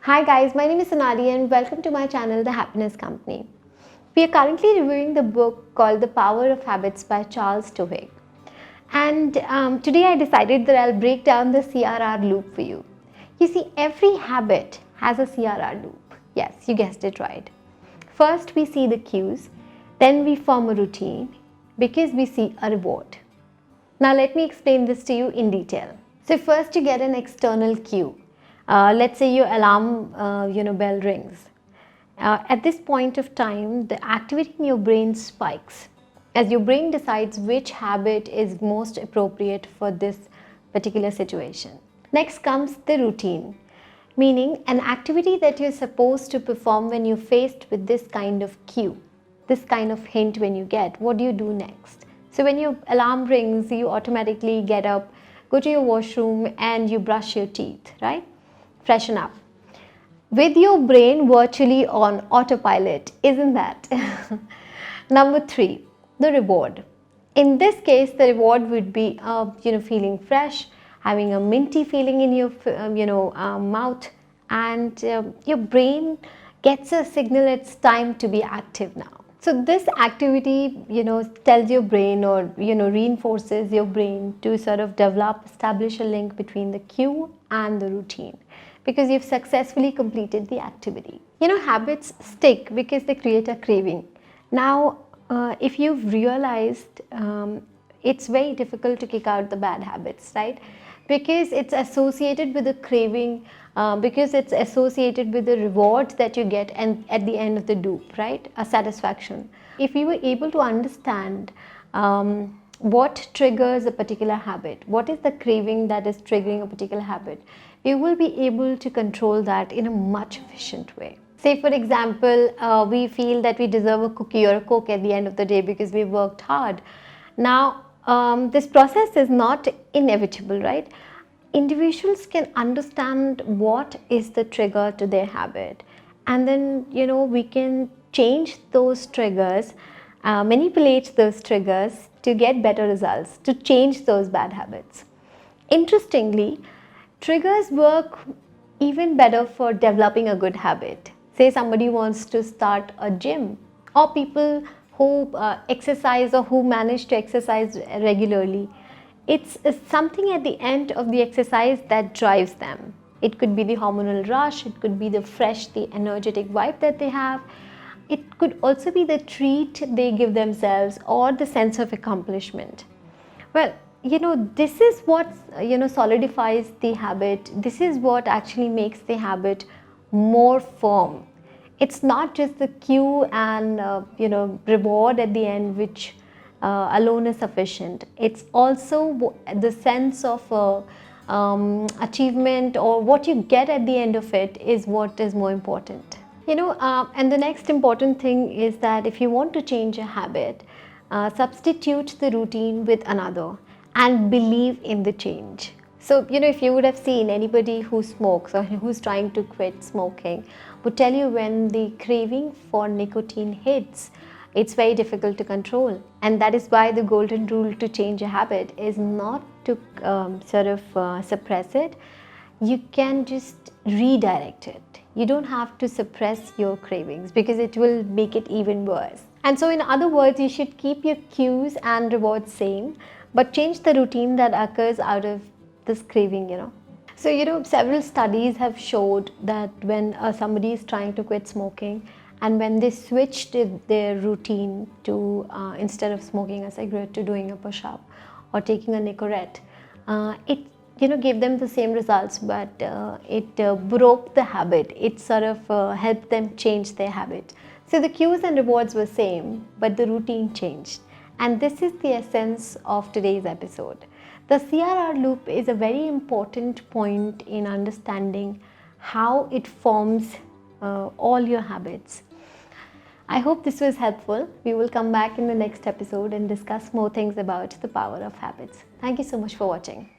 Hi guys, my name is Sonali and welcome to my channel The Happiness Company. We are currently reviewing the book called The Power of Habits by Charles Duhigg. And today I decided that I'll break down the CRR loop for you. You see, every habit has a CRR loop. Yes, you guessed it right. First we see the cues, then we form a routine because we see a reward. Now let me explain this to you in detail. So first you get an external cue. Let's say your alarm bell rings. At this point of time, the activity in your brain spikes as your brain decides which habit is most appropriate for this particular situation. Next comes the routine, meaning an activity that you're supposed to perform when you're faced with this kind of cue, this kind of hint when you get. What do you do next? So when your alarm rings, you automatically get up, go to your washroom and you brush your teeth, right? Freshen up. With your brain virtually on autopilot, isn't that? Number 3, the reward. In this case, the reward would be, feeling fresh, having a minty feeling in your, mouth, and your brain gets a signal it's time to be active now. So this activity, tells your brain or, reinforces your brain to sort of establish a link between the cue and the routine because you've successfully completed the activity. Habits stick because they create a craving. Now, if you've realized, it's very difficult to kick out the bad habits, right? Because it's associated with a craving, because it's associated with the reward that you get and at the end of the loop, right? A satisfaction. If you were able to understand what triggers a particular habit, what is the craving that is triggering a particular habit, you will be able to control that in a much efficient way. Say for example, we feel that we deserve a cookie or a Coke at the end of the day because we worked hard. Now, this process is not inevitable, right? Individuals can understand what is the trigger to their habit, and then we can change those triggers, manipulate those triggers to get better results, to change those bad habits. Interestingly, triggers work even better for developing a good habit. Say somebody wants to start a gym, or people who exercise or who manage to exercise regularly. It's something at the end of the exercise that drives them. It could be the hormonal rush, it could be the fresh, the energetic vibe that they have. It could also be the treat they give themselves or the sense of accomplishment. Well, this is what solidifies the habit. This is what actually makes the habit more firm. It's not just the cue and reward at the end which alone is sufficient. It's also the sense of achievement, or what you get at the end of it is what is more important. And the next important thing is that if you want to change a habit, substitute the routine with another and believe in the change. So, if you would have seen anybody who smokes or who's trying to quit smoking would tell you when the craving for nicotine hits, it's very difficult to control. And that is why the golden rule to change a habit is not to suppress it. You can just redirect it. You don't have to suppress your cravings because it will make it even worse. And so in other words, you should keep your cues and rewards same, but change the routine that occurs out of this craving, So, several studies have showed that when somebody is trying to quit smoking, and when they switched their routine to, instead of smoking a cigarette, to doing a push-up or taking a Nicorette, it gave them the same results, but it broke the habit. It sort of helped them change their habit. So the cues and rewards were same, but the routine changed. And this is the essence of today's episode. The CRR loop is a very important point in understanding how it forms all your habits. I hope this was helpful. We will come back in the next episode and discuss more things about the power of habits. Thank you so much for watching.